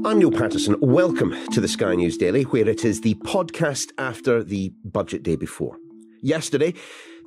I'm Niall Paterson. Welcome to the Sky News Daily, where it is the podcast after the budget day before. Yesterday,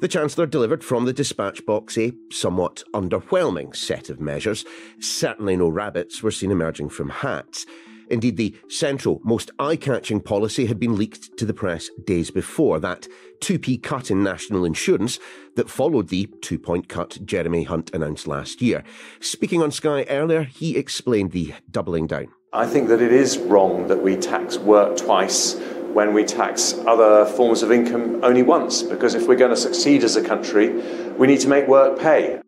the Chancellor delivered from the dispatch box a somewhat underwhelming set of measures. Certainly no rabbits were seen emerging from hats. Indeed, the central, most eye-catching policy had been leaked to the press days before, that 2p cut in national insurance that followed the 2-point cut Jeremy Hunt announced last year. Speaking on Sky earlier, he explained the doubling down. I think that it is wrong that we tax work twice when we tax other forms of income only once, because if we're going to succeed as a country, we need to make work pay.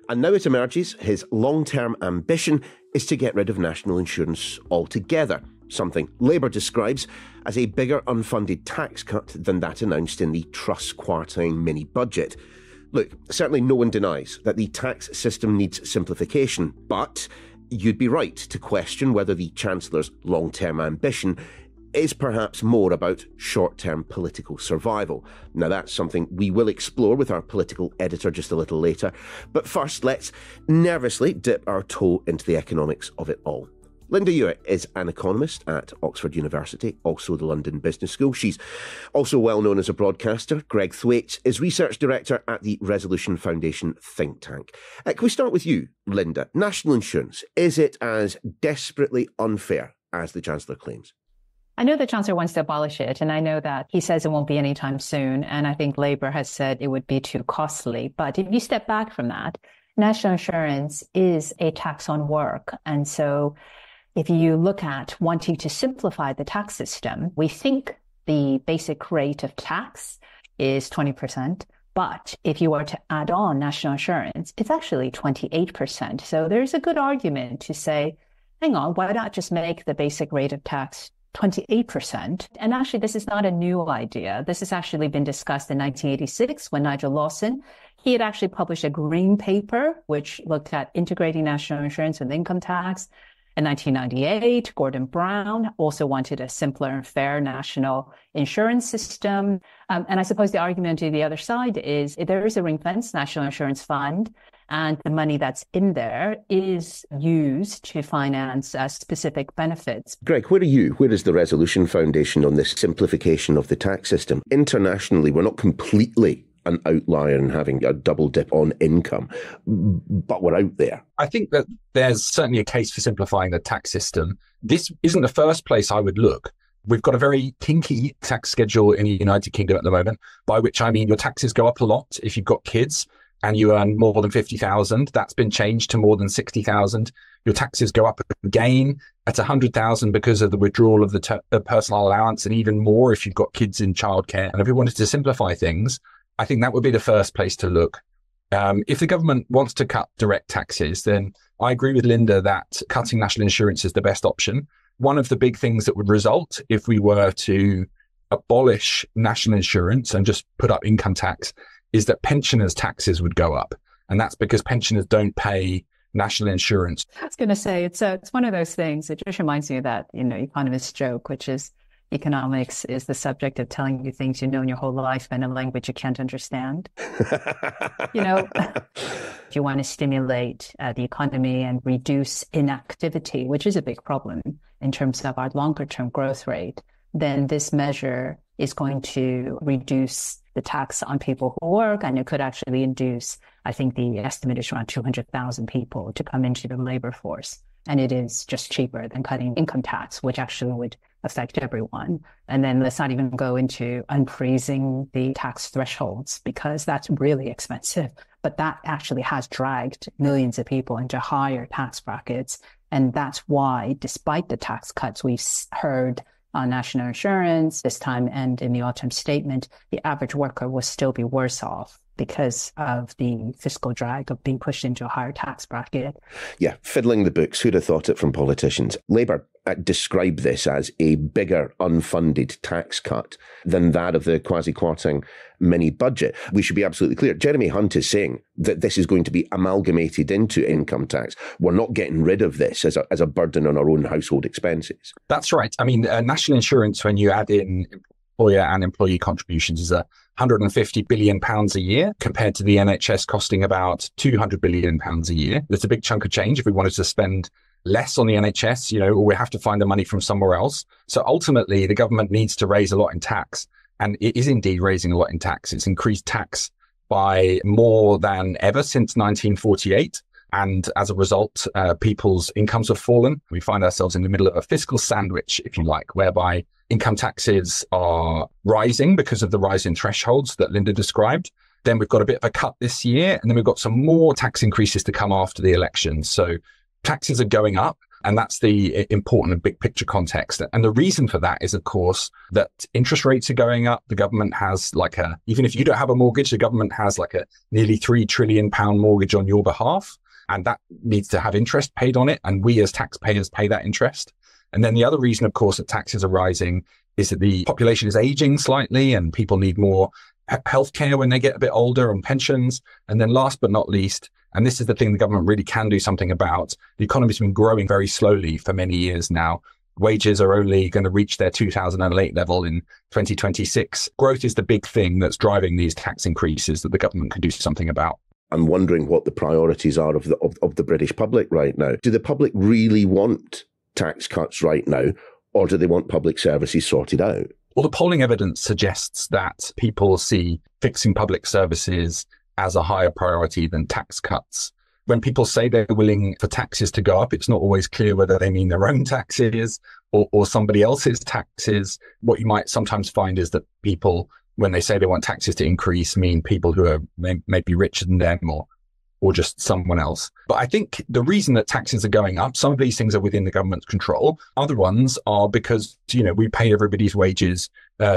And now it emerges his long-term ambition is to get rid of national insurance altogether, something Labour describes as a bigger unfunded tax cut than that announced in the Truss quartine mini-budget. Look, certainly no one denies that the tax system needs simplification, but you'd be right to question whether the Chancellor's long-term ambition is perhaps more about short-term political survival. Now, that's something we will explore with our political editor just a little later. But first, let's nervously dip our toe into the economics of it all. Linda Yueh is an economist at Oxford University, also the London Business School. She's also well known as a broadcaster. Greg Thwaites is research director at the Resolution Foundation think tank. Can we start with you, Linda? National insurance, is it as desperately unfair as the Chancellor claims? I know the Chancellor wants to abolish it, and I know that he says it won't be anytime soon, and I think Labour has said it would be too costly. But if you step back from that, national insurance is a tax on work. And so if you look at wanting to simplify the tax system, we think the basic rate of tax is 20%. But if you were to add on national insurance, it's actually 28%. So there's a good argument to say, hang on, why not just make the basic rate of tax 28%. And actually, this is not a new idea. This has actually been discussed in 1986 when Nigel Lawson, he had actually published a green paper, which looked at integrating national insurance with income tax. In 1998, Gordon Brown also wanted a simpler and fair national insurance system. And I suppose the argument to the other side is there is a ring-fenced national insurance fund, and the money that's in there is used to finance specific benefits. Greg, where are you? Where is the Resolution Foundation on this simplification of the tax system? Internationally, we're not completely an outlier in having a double dip on income, but we're out there. I think that there's certainly a case for simplifying the tax system. This isn't the first place I would look. We've got a very kinky tax schedule in the United Kingdom at the moment, by which I mean your taxes go up a lot if you've got kids and you earn more than 50,000. That's been changed to more than 60,000. Your taxes go up again at 100,000 because of the withdrawal of the personal allowance, and even more if you've got kids in childcare. And if we wanted to simplify things, I think that would be the first place to look. If the government wants to cut direct taxes, then I agree with Linda that cutting national insurance is the best option. One of the big things that would result if we were to abolish national insurance and just put up income tax is that pensioners' taxes would go up. And that's because pensioners don't pay national insurance. I was going to say, it's one of those things. It just reminds me of that, economist joke, which is economics is the subject of telling you things you know in your whole life in a language you can't understand. If you want to stimulate the economy and reduce inactivity, which is a big problem in terms of our longer term growth rate, then this measure is going to reduce the tax on people who work, and it could actually induce, I think the estimate is around 200,000 people to come into the labor force. And it is just cheaper than cutting income tax, which actually would affect everyone. And then let's not even go into unfreezing the tax thresholds, because that's really expensive. But that actually has dragged millions of people into higher tax brackets. And that's why, despite the tax cuts we've heard on national insurance this time and in the autumn statement, the average worker will still be worse off because of the fiscal drag of being pushed into a higher tax bracket. Yeah, fiddling the books. Who'd have thought it from politicians? Labour describe this as a bigger unfunded tax cut than that of the quasi-quartine mini-budget. We should be absolutely clear. Jeremy Hunt is saying that this is going to be amalgamated into income tax. We're not getting rid of this as a burden on our own household expenses. That's right. I mean, national insurance, when you add in employer and employee contributions, is £150 billion a year compared to the NHS costing about £200 billion a year. That's a big chunk of change if we wanted to spend less on the NHS, or we have to find the money from somewhere else. So ultimately, the government needs to raise a lot in tax. And it is indeed raising a lot in tax. It's increased tax by more than ever since 1948. And as a result, people's incomes have fallen. We find ourselves in the middle of a fiscal sandwich, if you like, whereby income taxes are rising because of the rise in thresholds that Linda described. Then we've got a bit of a cut this year, and then we've got some more tax increases to come after the election. So taxes are going up, and that's the important and big picture context. And the reason for that is, of course, that interest rates are going up. The government has even if you don't have a mortgage, the government has a nearly £3 trillion mortgage on your behalf. And that needs to have interest paid on it. And we as taxpayers pay that interest. And then the other reason, of course, that taxes are rising is that the population is aging slightly and people need more healthcare when they get a bit older, and pensions. And then last but not least, and this is the thing the government really can do something about, the economy's been growing very slowly for many years now. Wages are only going to reach their 2008 level in 2026. Growth is the big thing that's driving these tax increases that the government can do something about. I'm wondering what the priorities are of the British public right now. Do the public really want tax cuts right now, or do they want public services sorted out? Well, the polling evidence suggests that people see fixing public services as a higher priority than tax cuts. When people say they're willing for taxes to go up, it's not always clear whether they mean their own taxes or somebody else's taxes. What you might sometimes find is that people, when they say they want taxes to increase, mean people who are maybe richer than them or just someone else. But I think the reason that taxes are going up, some of these things are within the government's control. Other ones are because, we paid everybody's wages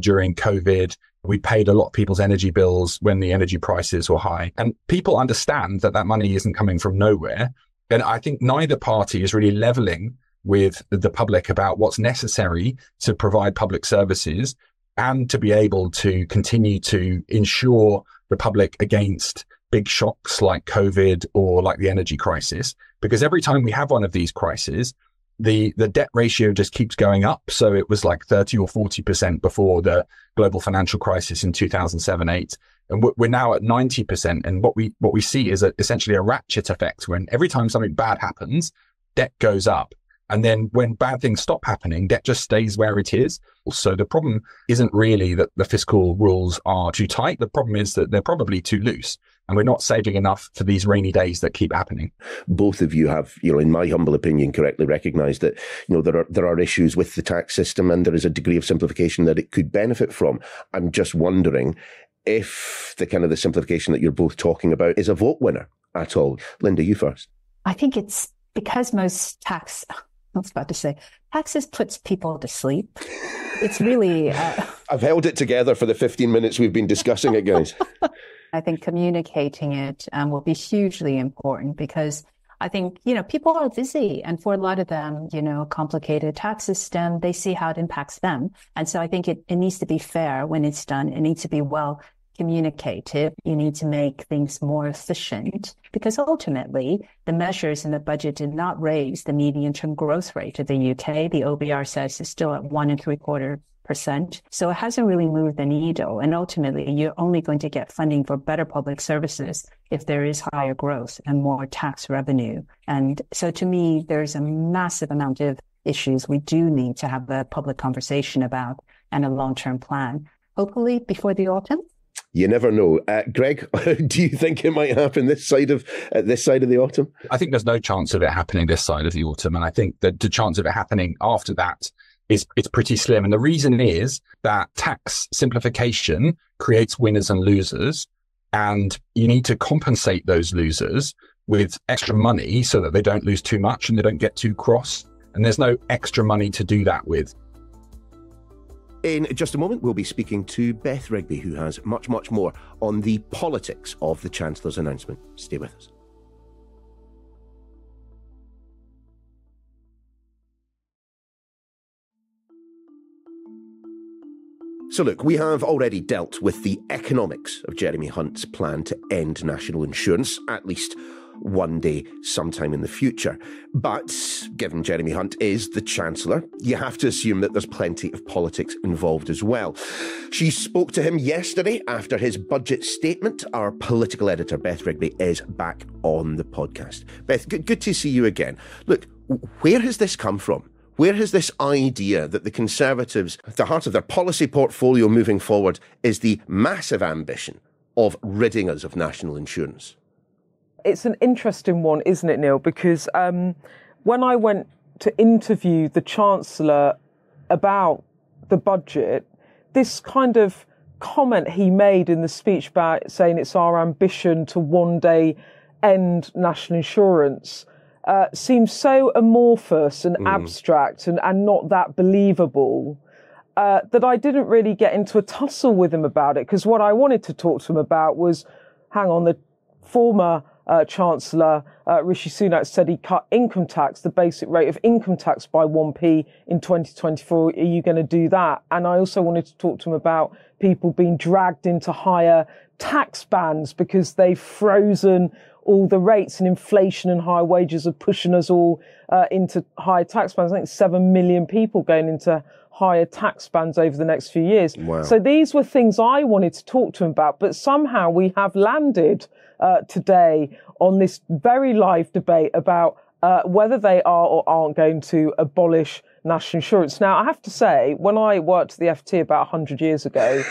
during COVID. We paid a lot of people's energy bills when the energy prices were high. And people understand that that money isn't coming from nowhere. And I think neither party is really leveling with the public about what's necessary to provide public services and to be able to continue to insure the public against big shocks like COVID or like the energy crisis. Because every time we have one of these crises, the debt ratio just keeps going up. So it was 30 or 40% before the global financial crisis in 2007-8. And we're now at 90%. And what we see is essentially a ratchet effect when every time something bad happens, debt goes up. And then when bad things stop happening, debt just stays where it is. So the problem isn't really that the fiscal rules are too tight. The problem is that they're probably too loose. And we're not saving enough for these rainy days that keep happening. Both of you have, in my humble opinion, correctly recognised that, there are issues with the tax system and there is a degree of simplification that it could benefit from. I'm just wondering if the simplification that you're both talking about is a vote winner at all. Linda, you first. I think it's because most taxes puts people to sleep. It's really... I've held it together for the 15 minutes we've been discussing it, guys. I think communicating it will be hugely important because I think, people are busy. And for a lot of them, complicated tax system, they see how it impacts them. And so I think it needs to be fair when it's done. It needs to be well communicative. You need to make things more efficient because ultimately the measures in the budget did not raise the medium-term growth rate of the UK. The OBR says it's still at 1.75%. So it hasn't really moved the needle. And ultimately, you're only going to get funding for better public services if there is higher growth and more tax revenue. And so to me, there's a massive amount of issues we do need to have a public conversation about and a long-term plan, hopefully before the autumn. You never know. Greg, do you think it might happen this side of the autumn? I think there's no chance of it happening this side of the autumn. And I think that the chance of it happening after that it's pretty slim. And the reason is that tax simplification creates winners and losers. And you need to compensate those losers with extra money so that they don't lose too much and they don't get too cross. And there's no extra money to do that with. In just a moment, we'll be speaking to Beth Rigby, who has much, much more on the politics of the Chancellor's announcement. Stay with us. So look, we have already dealt with the economics of Jeremy Hunt's plan to end national insurance, at least one day sometime in the future. But given Jeremy Hunt is the Chancellor, you have to assume that there's plenty of politics involved as well. She spoke to him yesterday after his budget statement. Our political editor, Beth Rigby, is back on the podcast. Beth, good to see you again. Look, Where has this come from? Where has this idea that the Conservatives, at the heart of their policy portfolio moving forward, is the massive ambition of ridding us of national insurance? It's an interesting one, isn't it, Neil? Because when I went to interview the Chancellor about the budget, this kind of comment he made in the speech about saying it's our ambition to one day end national insurance seems so amorphous and abstract and not that believable that I didn't really get into a tussle with him about it, because what I wanted to talk to him about was, hang on, the former Chancellor Rishi Sunak said he cut income tax, the basic rate of income tax, by 1p in 2024. Are you going to do that? And I also wanted to talk to him about people being dragged into higher tax bands because they've frozen all the rates, and inflation and higher wages are pushing us all into higher tax bands. I think 7 million people going into higher tax bands over the next few years. Wow. So these were things I wanted to talk to him about, but somehow we have landed today on this very live debate about whether they are or aren't going to abolish national insurance. Now, I have to say, when I worked at the FT about 100 years ago,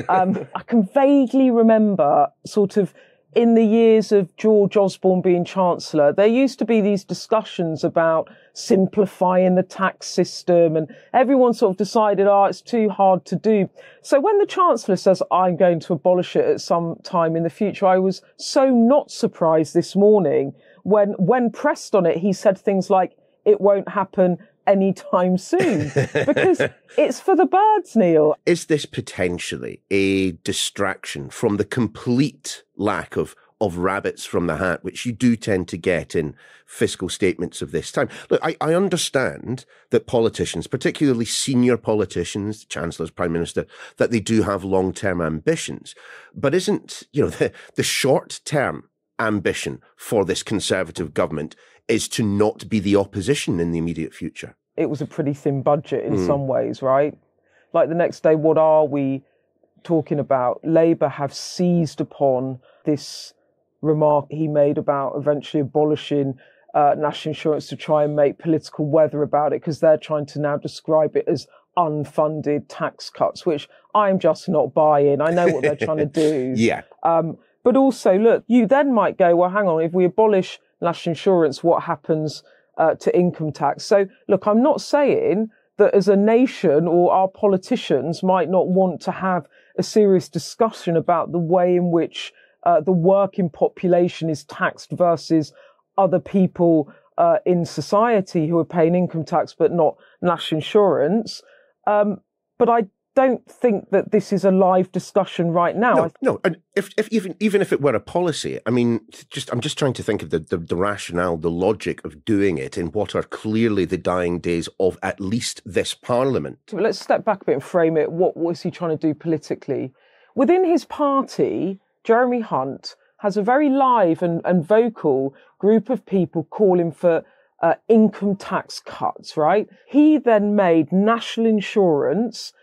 I can vaguely remember sort of in the years of George Osborne being Chancellor, there used to be these discussions about simplifying the tax system, and everyone sort of decided, it's too hard to do. So when the Chancellor says, I'm going to abolish it at some time in the future, I was so not surprised this morning when pressed on it, he said things like, it won't happen anytime soon, because it's for the birds, Neil. Is this potentially a distraction from the complete lack of rabbits from the hat, which you do tend to get in fiscal statements of this time? Look, I understand that politicians, particularly senior politicians, chancellors, prime minister, that they do have long-term ambitions. But isn't, the short-term ambition for this Conservative government is to not be the opposition in the immediate future? It was a pretty thin budget in some ways, right? Like the next day, what are we talking about? Labour have seized upon this remark he made about eventually abolishing national insurance to try and make political weather about it, because they're trying to now describe it as unfunded tax cuts, which I'm just not buying. I know what they're trying to do. Yeah. But also, look, you then might go, well, hang on, if we abolish national insurance, what happens to income tax? So, look, I'm not saying that as a nation or our politicians might not want to have a serious discussion about the way in which the working population is taxed versus other people in society who are paying income tax but not national insurance. But I don't think that this is a live discussion right now. No. And even if it were a policy, I mean, I'm just trying to think of the rationale, the logic of doing it in what are clearly the dying days of at least this Parliament. Let's step back a bit and frame it. What was he trying to do politically? Within his party, Jeremy Hunt has a very live and vocal group of people calling for income tax cuts, right? He then made national insurance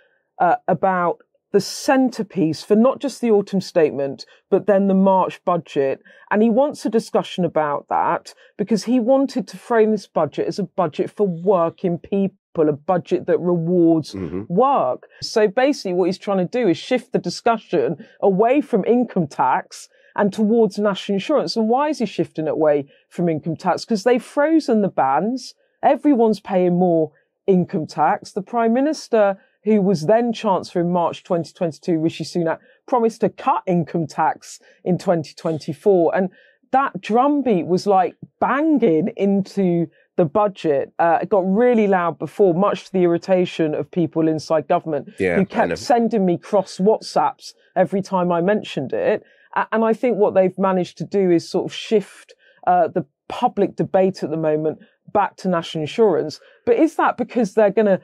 about the centrepiece for not just the autumn statement, but then the March budget. And he wants a discussion about that because he wanted to frame this budget as a budget for working people, a budget that rewards work. So basically what he's trying to do is shift the discussion away from income tax and towards national insurance. And why is he shifting it away from income tax? Because they've frozen the bands. Everyone's paying more income tax. The Prime Minister, who was then Chancellor in March 2022, Rishi Sunak, promised to cut income tax in 2024. And that drumbeat was like banging into the budget. It got really loud before, much to the irritation of people inside government who kept sending me cross WhatsApps every time I mentioned it. And I think what they've managed to do is sort of shift the public debate at the moment back to national insurance. But is that because they're going to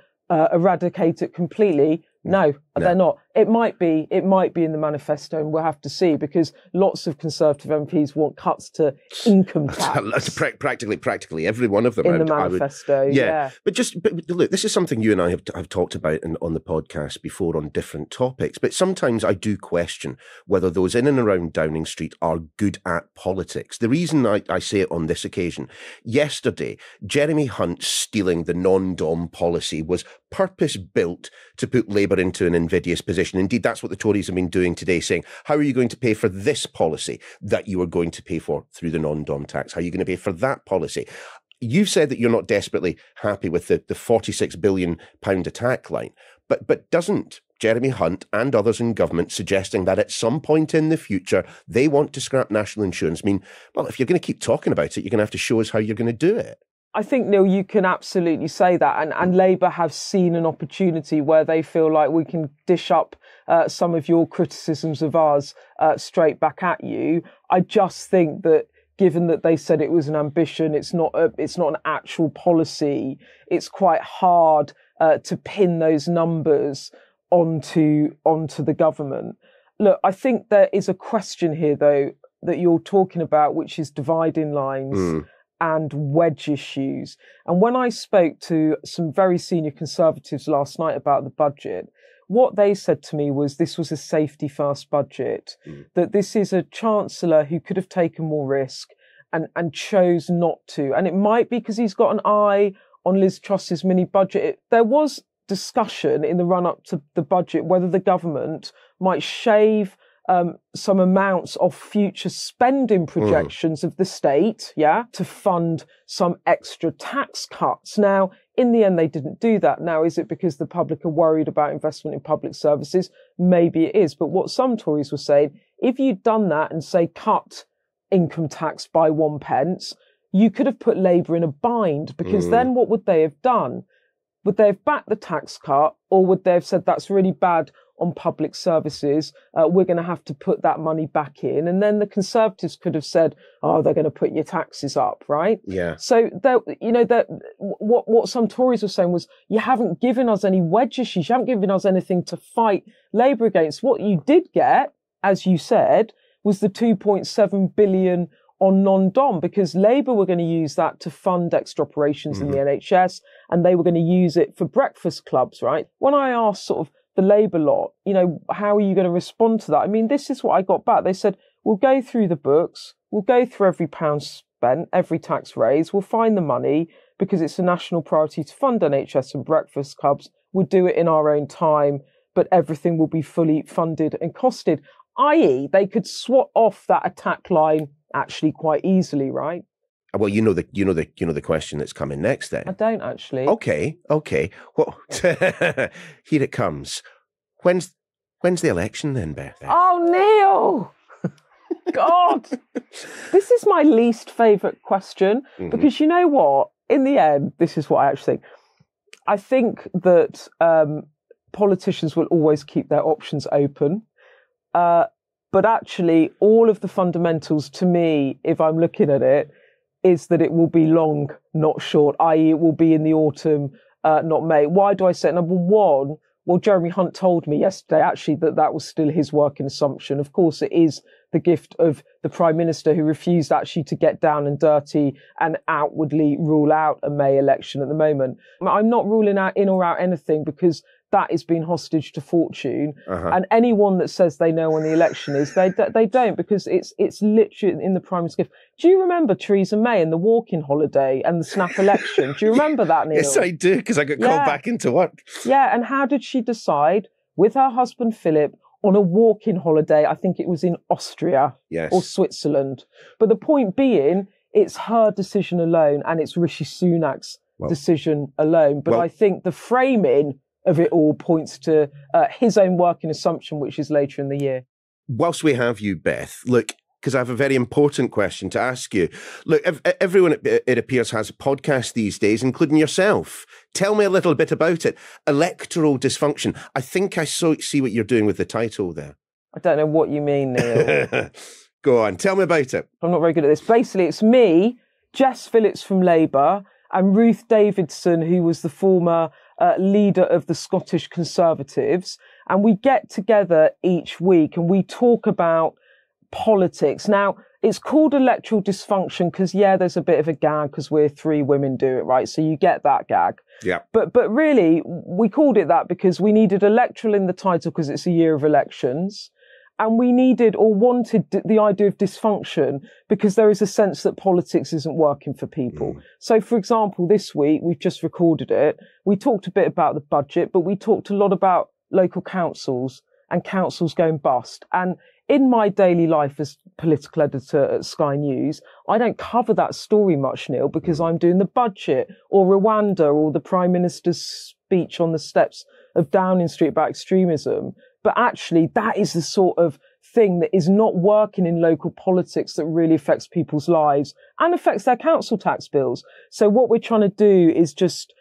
eradicate it completely? No, No. They're not. It might be in the manifesto, and we'll have to see, because lots of Conservative MPs want cuts to income tax. Practically every one of them in the manifesto. Yeah. But look, this is something you and I have talked about on the podcast before on different topics. But sometimes I do question whether those in and around Downing Street are good at politics. The reason I say it on this occasion, yesterday, Jeremy Hunt stealing the non-dom policy was purpose-built to put Labour into an invidious position. Indeed, that's what the Tories have been doing today, saying, how are you going to pay for this policy that you are going to pay for through the non-dom tax? How are you going to pay for that policy? You've said that you're not desperately happy with the £46 billion attack line, but doesn't Jeremy Hunt and others in government suggesting that at some point in the future they want to scrap national insurance mean, well, if you're going to keep talking about it, you're going to have to show us how you're going to do it? I think, Neil, you can absolutely say that. And Labour have seen an opportunity where they feel like we can dish up some of your criticisms of ours straight back at you. I just think that given that they said it was an ambition, it's not an actual policy, it's quite hard to pin those numbers onto the government. Look, I think there is a question here, though, that you're talking about, which is dividing lines and wedge issues. And when I spoke to some very senior Conservatives last night about the budget, what they said to me was this was a safety first budget, that this is a Chancellor who could have taken more risk and chose not to. And it might be because he's got an eye on Liz Truss's mini budget. There was discussion in the run up to the budget whether the government might shave some amounts of future spending projections of the state, to fund some extra tax cuts. Now, in the end, they didn't do that. Now, is it because the public are worried about investment in public services? Maybe it is. But what some Tories were saying, if you'd done that and, say, cut income tax by 1p, you could have put Labour in a bind, because then what would they have done? Would they have backed the tax cut, or would they have said that's really bad on public services, we're going to have to put that money back in? And then the Conservatives could have said, oh, they're going to put your taxes up, right? Yeah. So, what some Tories were saying was, you haven't given us any wedge issues, you haven't given us anything to fight Labour against. What you did get, as you said, was the 2.7 billion on non-dom, because Labour were going to use that to fund extra operations in the NHS, and they were going to use it for breakfast clubs, right? When I asked sort of the Labour lot, how are you going to respond to that? I mean, this is what I got back. They said, we'll go through the books, we'll go through every pound spent, every tax raised, we'll find the money, because it's a national priority to fund NHS and breakfast clubs. We'll do it in our own time, but everything will be fully funded and costed. I.e., they could swat off that attack line actually quite easily, right? Well, you know the question that's coming next then. I don't actually. Okay. Well, here it comes. When's the election then, Beth? Oh, Neil! God! This is my least favourite question, because you know what? In the end, this is what I actually think. I think that politicians will always keep their options open. But actually, all of the fundamentals to me, if I'm looking at it, is that it will be long, not short, i.e. it will be in the autumn, not May. Why do I say it? Number one, well, Jeremy Hunt told me yesterday, actually, that was still his working assumption. Of course, it is the gift of the Prime Minister, who refused actually to get down and dirty and outwardly rule out a May election at the moment. I'm not ruling out in or out anything, because that is being hostage to fortune. And anyone that says they know when the election is, they don't, because it's literally in the Prime Minister's gift. Do you remember Theresa May and the walk-in holiday and the snap election? Do you remember that, Neil? Yes, I do, because I got called back into work. Yeah, and how did she decide, with her husband Philip, on a walk-in holiday? I think it was in Austria or Switzerland. But the point being, it's her decision alone, and it's Rishi Sunak's decision alone. But I think the framing of it all points to his own working assumption, which is later in the year. Whilst we have you, Beth, look, because I have a very important question to ask you. Look, everyone, it appears, has a podcast these days, including yourself. Tell me a little bit about it. Electoral dysfunction. I think I see what you're doing with the title there. I don't know what you mean, Neil. Go on, tell me about it. I'm not very good at this. Basically, it's me, Jess Phillips from Labour, and Ruth Davidson, who was the former leader of the Scottish Conservatives, and we get together each week and we talk about politics. Now, it's called electoral dysfunction because, yeah, there's a bit of a gag because we're 3 women do it, right? So you get that gag. Yeah. But really, we called it that because we needed electoral in the title because it's a year of elections. And we needed or wanted the idea of dysfunction because there is a sense that politics isn't working for people. So, for example, this week, we've just recorded it. We talked a bit about the budget, but we talked a lot about local councils and councils going bust. And in my daily life as political editor at Sky News, I don't cover that story much, Neil, because I'm doing the budget or Rwanda or the Prime Minister's speech on the steps of Downing Street about extremism. But actually, that is the sort of thing that is not working in local politics that really affects people's lives and affects their council tax bills. So what we're trying to do is just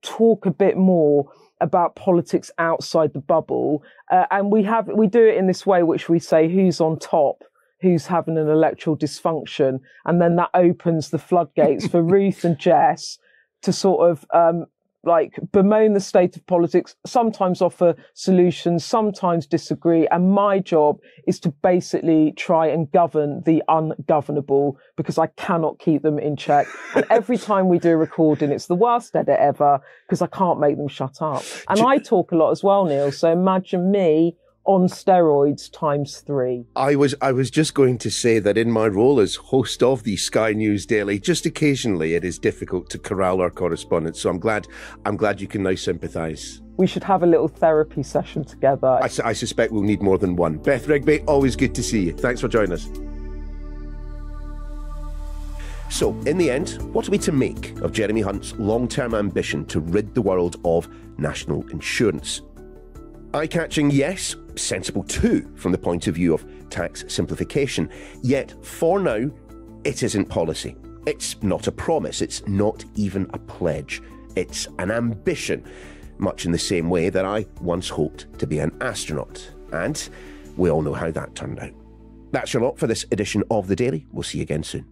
talk a bit more about politics outside the bubble. And we do it in this way, which we say who's on top, who's having an electoral dysfunction. And then that opens the floodgates for Ruth and Jess to sort of, bemoan the state of politics, sometimes offer solutions, sometimes disagree. And my job is to basically try and govern the ungovernable because I cannot keep them in check. And every time we do a recording, it's the worst edit ever because I can't make them shut up. And I talk a lot as well, Neil. So imagine me on steroids times 3. I was just going to say that in my role as host of the Sky News Daily, just occasionally it is difficult to corral our correspondence. So I'm glad you can now sympathise. We should have a little therapy session together. I suspect we'll need more than one. Beth Rigby, always good to see you. Thanks for joining us. So, in the end, what are we to make of Jeremy Hunt's long-term ambition to rid the world of national insurance? Eye-catching, yes. Sensible too, from the point of view of tax simplification. Yet, for now, it isn't policy. It's not a promise. It's not even a pledge. It's an ambition, much in the same way that I once hoped to be an astronaut. And we all know how that turned out. That's your lot for this edition of The Daily. We'll see you again soon.